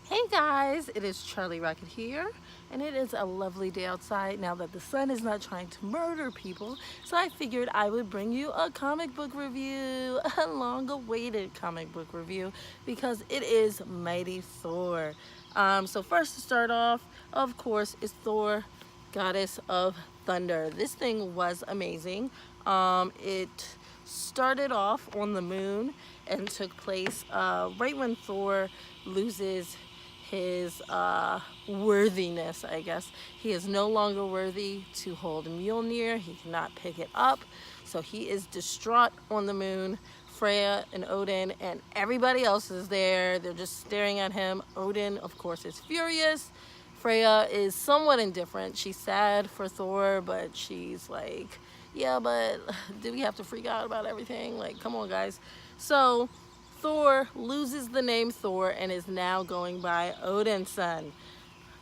Hey guys, it is Charlie Rocket here, and it is a lovely day outside now that the sun is not trying to murder people. So I figured I would bring you a comic book review, a long-awaited comic book review, because it is Mighty Thor. So first to start off, of course, is Thor, Goddess of Thunder. This thing was amazing. It started off on the moon and took place right when Thor loses his worthiness, I guess. He is no longer worthy to hold Mjolnir. He cannot pick it up. So he is distraught on the moon. Freya and Odin and everybody else is there. They're just staring at him. Odin, of course, is furious. Freya is somewhat indifferent. She's sad for Thor, but she's like, yeah, but do we have to freak out about everything? Like, come on, guys. So Thor loses the name Thor and is now going by Odin's son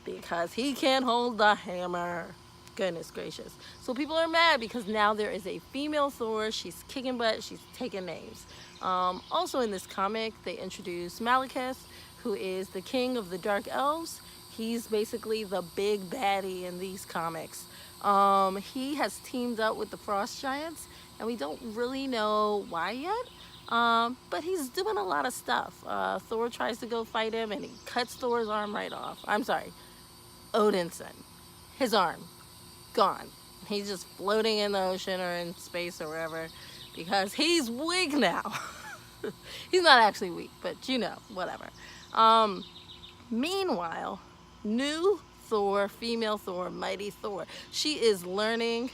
because he can't hold the hammer. Goodness gracious. So people are mad because now there is a female Thor. She's kicking butt. She's taking names. Also in this comic, they introduce Malekith, who is the king of the Dark Elves. He's basically the big baddie in these comics. He has teamed up with the Frost Giants, and we don't really know why yet. But he's doing a lot of stuff. Thor tries to go fight him and he cuts Thor's arm right off. I'm sorry, Odin's son. His arm, gone. He's just floating in the ocean or in space or wherever because he's weak now. He's not actually weak, but you know, whatever. Meanwhile, new Thor, female Thor, Mighty Thor. She is learning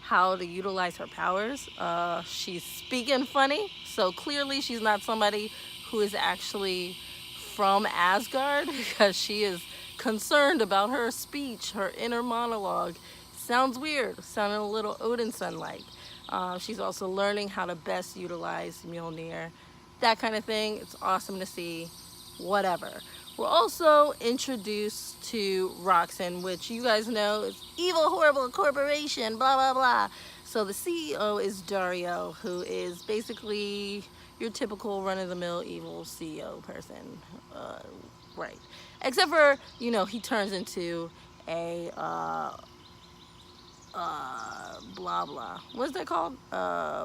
how to utilize her powers. She's speaking funny, so clearly she's not somebody who is actually from Asgard because she is concerned about her speech, her inner monologue. Sounds weird, sounding a little Odin son-like. She's also learning how to best utilize Mjolnir, that kind of thing. It's awesome to see. Whatever. We're also introduced to Roxxon, which you guys know is evil, horrible corporation, blah, blah, blah. So the CEO is Dario, who is basically your typical run-of-the-mill evil CEO person. Right. Except for, you know, he turns into a, blah, blah. What's that called?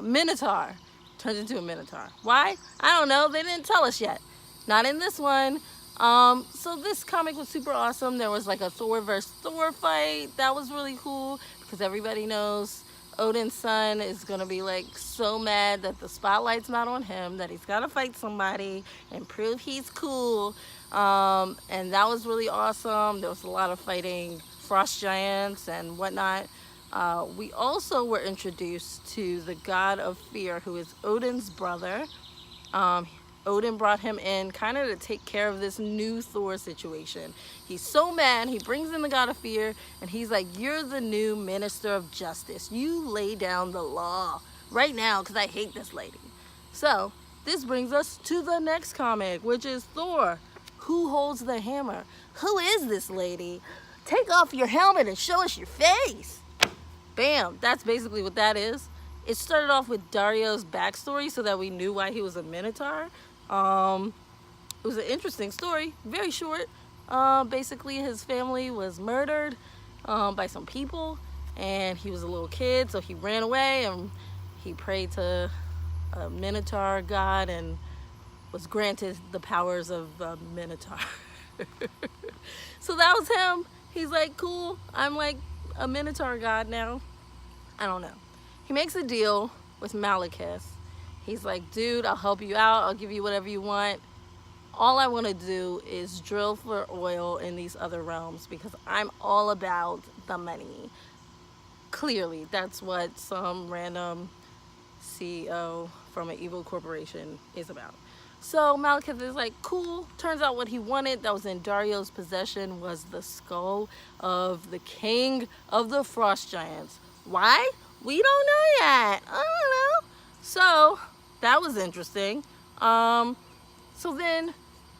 Minotaur. Turns into a Minotaur. Why? I don't know. They didn't tell us yet. Not in this one. So this comic was super awesome. There was like a Thor versus Thor fight. That was really cool because everybody knows Odin's son is gonna be like so mad that the spotlight's not on him, that he's gotta fight somebody and prove he's cool. And that was really awesome. There was a lot of fighting frost giants and whatnot. We also were introduced to the god of fear, who is Odin's brother. Odin brought him in kind of to take care of this new Thor situation. He's so mad, he brings in the god of fear, and he's like, you're the new minister of justice. You lay down the law right now because I hate this lady. So this brings us to the next comic, which is Thor. Who holds the hammer? Who is this lady? Take off your helmet and show us your face. Bam, that's basically what that is. It started off with Dario's backstory so that we knew why he was a Minotaur. It was an interesting story, very short. Basically his family was murdered by some people and he was a little kid, so he ran away and he prayed to a Minotaur god and was granted the powers of a Minotaur. So that was him. He's like, cool, I'm like a Minotaur god now. I don't know. He makes a deal with Malekith. He's like, dude, I'll help you out. I'll give you whatever you want. All I want to do is drill for oil in these other realms because I'm all about the money. Clearly, that's what some random CEO from an evil corporation is about. So Malekith is like, cool. Turns out what he wanted that was in Dario's possession was the skull of the king of the frost giants. Why? We don't know yet. I don't know. So that was interesting. So then,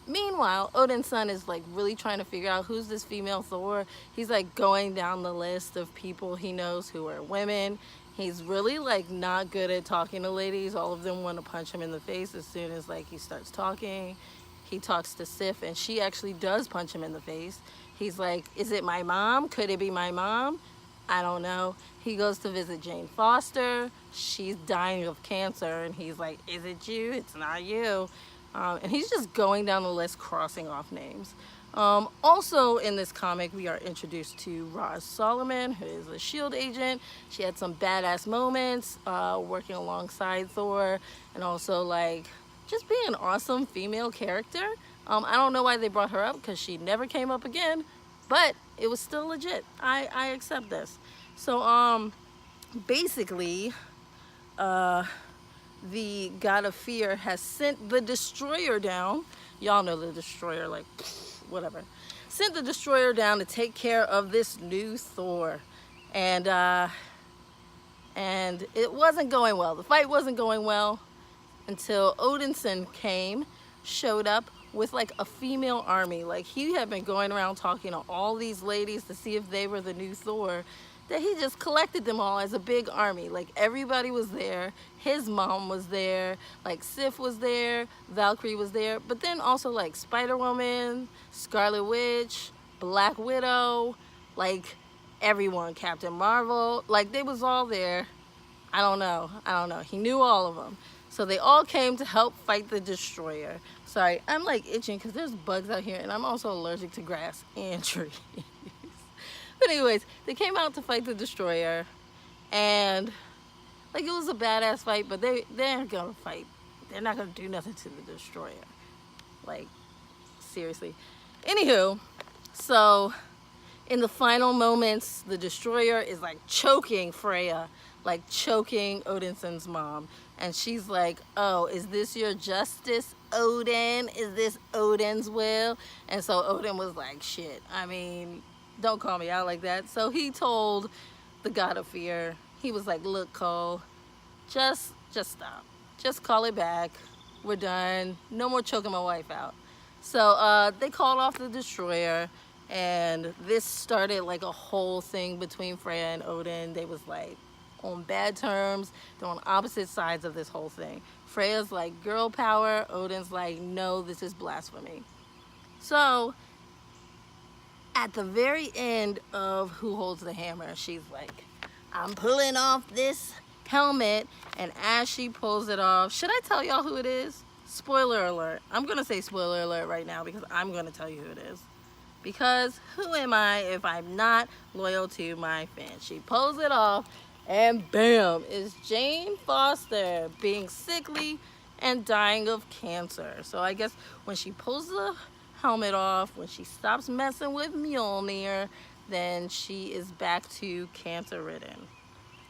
meanwhile, Odin's son is like really trying to figure out who's this female Thor. He's like going down the list of people he knows who are women. He's really like not good at talking to ladies. All of them want to punch him in the face as soon as like he starts talking. he talks to Sif, and she actually does punch him in the face. He's like, is it my mom? Could it be my mom? I don't know. He goes to visit Jane Foster. She's dying of cancer, and he's like, is it you? It's not you. And he's just going down the list, crossing off names. Also in this comic, we are introduced to Roz Solomon, who is a S.H.I.E.L.D. agent. She had some badass moments working alongside Thor, and also like just being an awesome female character. I don't know why they brought her up, because she never came up again, but it was still legit. I accept this. So basically, the God of Fear has sent the Destroyer down. Y'all know the Destroyer, like, whatever. Sent the Destroyer down to take care of this new Thor. And it wasn't going well. The fight wasn't going well until Odinson showed up with like a female army. Like, he had been going around talking to all these ladies to see if they were the new Thor, that he just collected them all as a big army. Like, everybody was there. His mom was there. Like, Sif was there. Valkyrie was there. But then also like Spider-Woman, Scarlet Witch, Black Widow, like everyone, Captain Marvel. Like, they was all there. I don't know. He knew all of them. So they all came to help fight the Destroyer. Sorry, I'm like itching because there's bugs out here, and I'm also allergic to grass and trees. But anyways, they came out to fight the Destroyer, and like, it was a badass fight, but they're gonna fight. They're not gonna do nothing to the Destroyer. Like, seriously. Anywho, so in the final moments, the Destroyer is like choking Freya, like choking Odinson's mom. And she's like, oh, is this your justice, Odin? Is this Odin's will? And so Odin was like, shit, I mean, don't call me out like that. So he told the God of Fear, he was like, look, Cole, just stop. Just call it back. We're done. No more choking my wife out. So they called off the Destroyer, and this started like a whole thing between Freya and Odin. They was like on bad terms. They're on opposite sides of this whole thing. Freya's like, girl power. Odin's like, no, this is blasphemy. So at the very end of Who Holds the Hammer, she's like, I'm pulling off this helmet. And as she pulls it off, should I tell y'all who it is? Spoiler alert. I'm gonna say spoiler alert right now, because I'm gonna tell you who it is. Because who am I if I'm not loyal to my fans? She pulls it off, and bam, it's Jane Foster being sickly and dying of cancer. So I guess when she pulls the helmet off, when she stops messing with Mjolnir, then she is back to cancer ridden,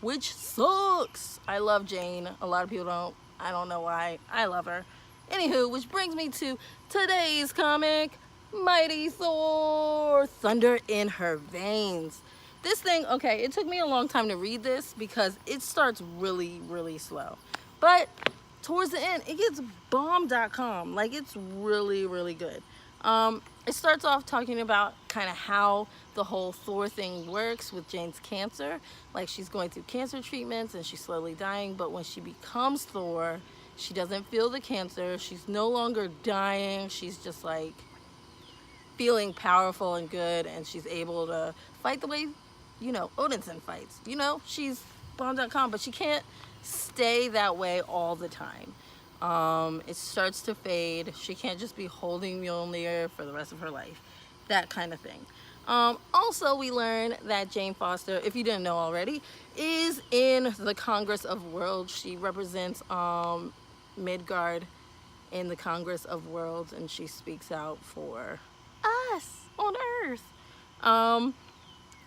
which sucks. I love Jane. A lot of people don't. I don't know why. I love her. Anywho, which brings me to today's comic, Mighty Thor, Thunder in Her Veins. This thing, okay, it took me a long time to read this because it starts really, really slow. But towards the end, it gets bomb.com. Like, it's really, really good. It starts off talking about kind of how the whole Thor thing works with Jane's cancer. Like, she's going through cancer treatments and she's slowly dying, but when she becomes Thor, she doesn't feel the cancer. She's no longer dying. She's just like feeling powerful and good, and she's able to fight the way, you know, Odinson fights. You know, she's bomb.com, but she can't stay that way all the time. It starts to fade. She can't just be holding Mjolnir for the rest of her life. That kind of thing. Also, we learn that Jane Foster, if you didn't know already, is in the Congress of Worlds. She represents Midgard in the Congress of Worlds, and she speaks out for us on Earth.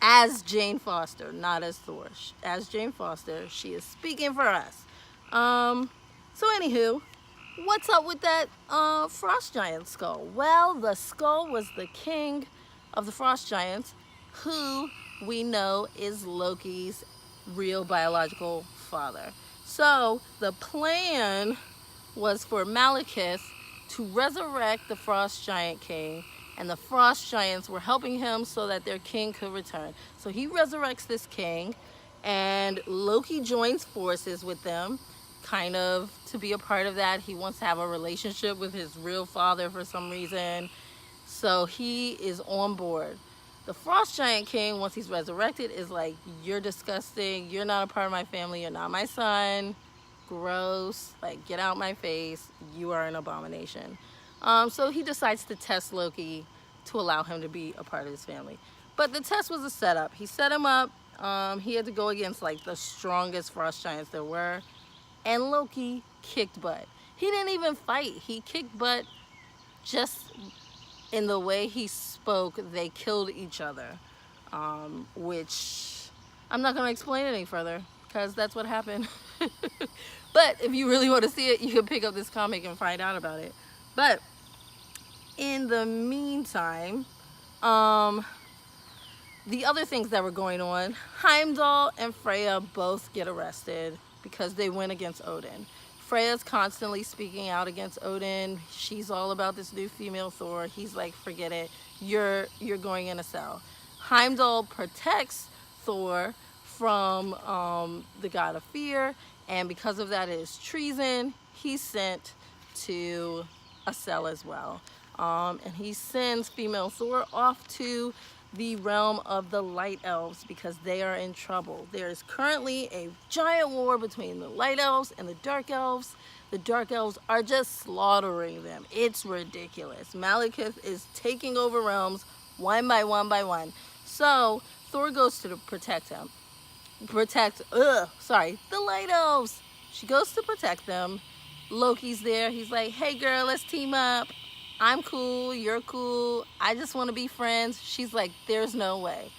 As Jane Foster, not as Thor. As Jane Foster, she is speaking for us. So anywho, what's up with that frost giant skull? Well, the skull was the king of the frost giants, who we know is Loki's real biological father. So the plan was for Malekith to resurrect the frost giant king, and the frost giants were helping him so that their king could return. So he resurrects this king, and Loki joins forces with them kind of to be a part of that. He wants to have a relationship with his real father for some reason. So he is on board. The Frost Giant King, once he's resurrected, is like, you're disgusting. You're not a part of my family. You're not my son. Gross. Like, get out my face. You are an abomination. So he decides to test Loki to allow him to be a part of his family. But the test was a setup. He set him up. He had to go against like the strongest frost giants there were. And Loki kicked butt. He didn't even fight. He kicked butt just in the way he spoke. They killed each other. Which I'm not going to explain any further because that's what happened. But if you really want to see it, you can pick up this comic and find out about it. But in the meantime, the other things that were going on, Heimdall and Freya both get arrested because they went against Odin. Freya's constantly speaking out against Odin. She's all about this new female Thor. He's like, forget it. You're going in a cell. Heimdall protects Thor from the god of fear, and because of that, it is treason. He's sent to a cell as well. And he sends female Thor off to the realm of the Light Elves because they are in trouble. There is currently a giant war between the Light Elves and the Dark Elves. The Dark Elves are just slaughtering them. It's ridiculous. Malekith is taking over realms one by one by one. So Thor goes to protect him. The Light Elves. She goes to protect them. Loki's there. He's like, hey girl, let's team up. I'm cool, you're cool, I just want to be friends. She's like, there's no way.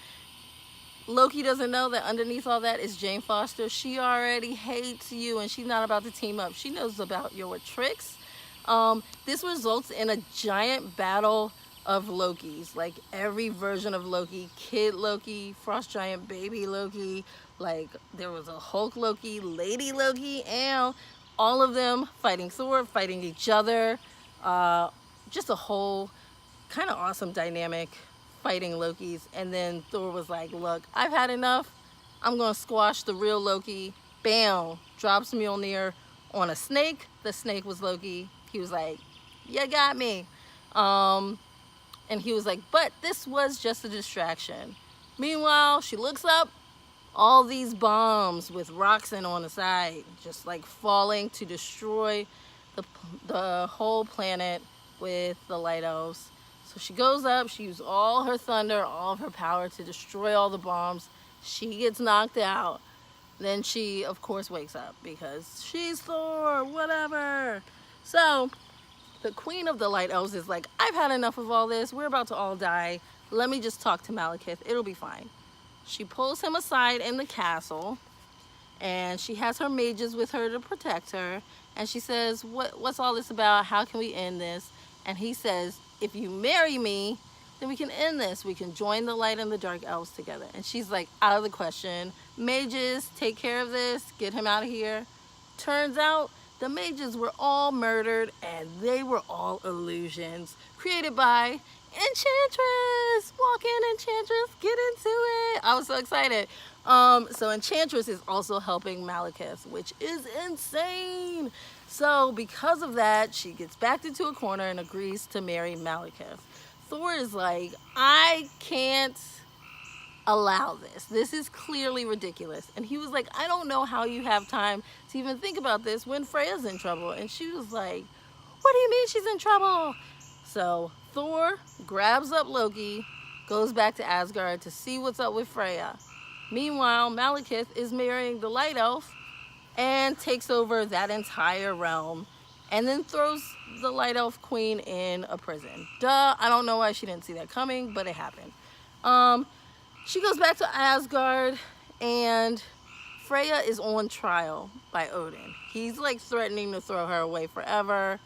Loki doesn't know that underneath all that is Jane Foster. She already hates you and she's not about to team up. She knows about your tricks. This results in a giant battle of Lokis. Like every version of Loki, Kid Loki, Frost Giant Baby Loki, like there was a Hulk Loki, Lady Loki, and all of them fighting Thor, fighting each other. Just a whole kind of awesome dynamic fighting Lokis. And then Thor was like, look, I've had enough. I'm going to squash the real Loki. Bam. Drops Mjolnir on a snake. The snake was Loki. He was like, you got me. And he was like, but this was just a distraction. Meanwhile, she looks up. All these bombs with rocks in on the side. Just like falling to destroy the whole planet with the Light Elves. So she goes up, she uses all her thunder, all of her power to destroy all the bombs. She gets knocked out. Then she, of course, wakes up because she's Thor, whatever. So the queen of the Light Elves is like, I've had enough of all this. We're about to all die. Let me just talk to Malekith. It'll be fine. She pulls him aside in the castle, and she has her mages with her to protect her. And she says, what's all this about? How can we end this? And he says, if you marry me, then we can end this. We can join the Light and the Dark Elves together. And she's like, out of the question. Mages, take care of this. Get him out of here. Turns out the mages were all murdered, and they were all illusions created by Enchantress. Walk in, Enchantress. Get into it. I was so excited. So Enchantress is also helping Malekith, which is insane. So because of that, she gets backed into a corner and agrees to marry Malekith. Thor is like, I can't allow this. This is clearly ridiculous. And he was like, I don't know how you have time to even think about this when Freya's in trouble. And she was like, what do you mean she's in trouble? So Thor grabs up Loki, goes back to Asgard to see what's up with Freya. Meanwhile, Malekith is marrying the Light Elf and takes over that entire realm, and then throws the Light Elf Queen in a prison. Duh, I don't know why she didn't see that coming, but it happened. She goes back to Asgard, and Freya is on trial by Odin. He's like threatening to throw her away forever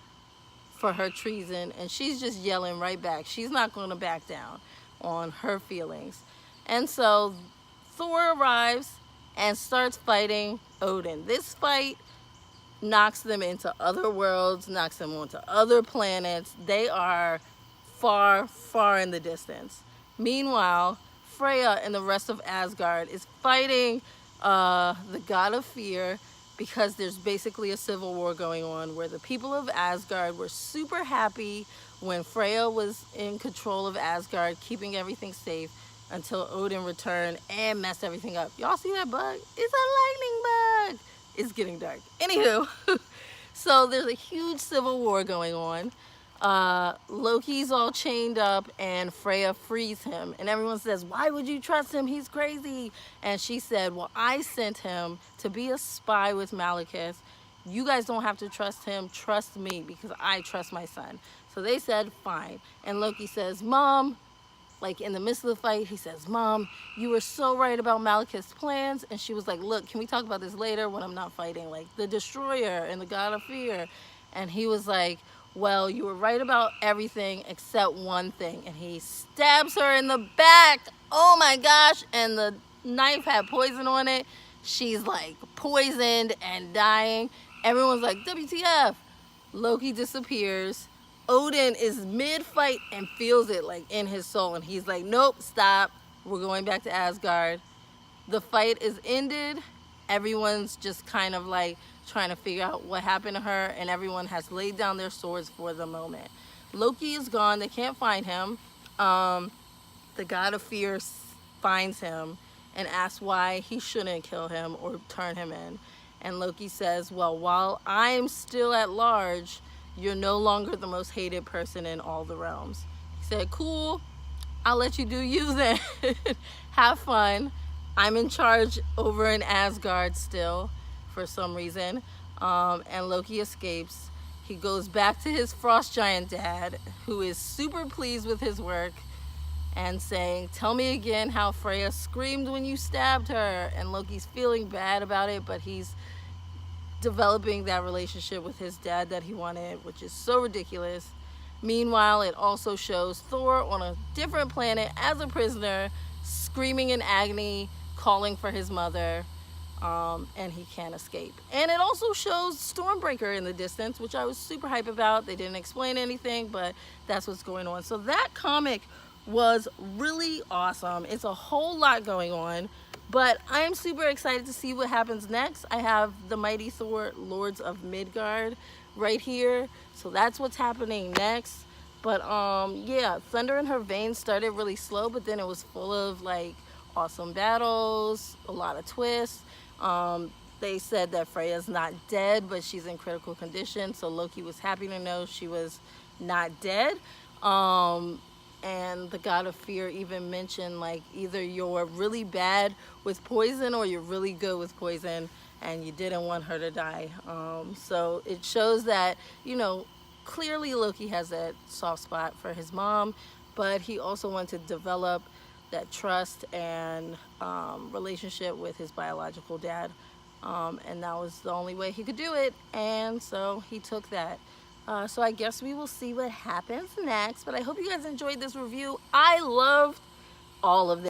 for her treason, and she's just yelling right back. She's not going to back down on her feelings. And so Thor arrives and starts fighting Odin. This fight knocks them into other worlds, knocks them onto other planets. They are far, far in the distance. Meanwhile, Freya and the rest of Asgard is fighting the god of fear, because there's basically a civil war going on where the people of Asgard were super happy when Freya was in control of Asgard, keeping everything safe until Odin returned and messed everything up. Y'all see that bug? It's a lightning bug. It's getting dark. Anywho, so there's a huge civil war going on. Loki's all chained up and Freya frees him, and everyone says, why would you trust him, he's crazy? And she said, well, I sent him to be a spy with Malekith. You guys don't have to trust him, trust me, because I trust my son. So they said fine, and Loki says, Mom, like in the midst of the fight, he says, Mom, you were so right about Malekith's plans. And she was like, look, can we talk about this later when I'm not fighting, like the Destroyer and the God of Fear? And he was like, well, you were right about everything except one thing. And he stabs her in the back. Oh my gosh. And the knife had poison on it. She's like poisoned and dying. Everyone's like, WTF? Loki disappears. Odin is mid-fight and feels it like in his soul. And he's like, nope, stop. We're going back to Asgard. The fight is ended. Everyone's just kind of like trying to figure out what happened to her, and everyone has laid down their swords for the moment. Loki is gone. They can't find him. The God of Fear finds him and asks why he shouldn't kill him or turn him in. And Loki says, well, while I'm still at large, you're no longer the most hated person in all the realms. He said, cool, I'll let you do you then. Have fun. I'm in charge over in Asgard still for some reason. And Loki escapes. He goes back to his frost giant dad, who is super pleased with his work, and saying, tell me again how Freya screamed when you stabbed her. And Loki's feeling bad about it, but he's developing that relationship with his dad that he wanted, which is so ridiculous. Meanwhile, it also shows Thor on a different planet as a prisoner, screaming in agony, calling for his mother, and he can't escape. And it also shows Stormbreaker in the distance, which I was super hype about. They didn't explain anything, but that's what's going on. So that comic was really awesome. It's a whole lot going on, but I'm super excited to see what happens next. I have the Mighty Thor Lords of Midgard right here, so that's what's happening next. But yeah, Thunder in Her Veins started really slow, but then it was full of like awesome battles, a lot of twists. They said that Freya's not dead, but she's in critical condition, so Loki was happy to know she was not dead. And the God of Fear even mentioned, like, either you're really bad with poison or you're really good with poison, and you didn't want her to die. So it shows that, you know, clearly Loki has that soft spot for his mom, but he also wanted to develop that trust and relationship with his biological dad. And that was the only way he could do it, and so he took that. So I guess we will see what happens next, but I hope you guys enjoyed this review. I loved all of this.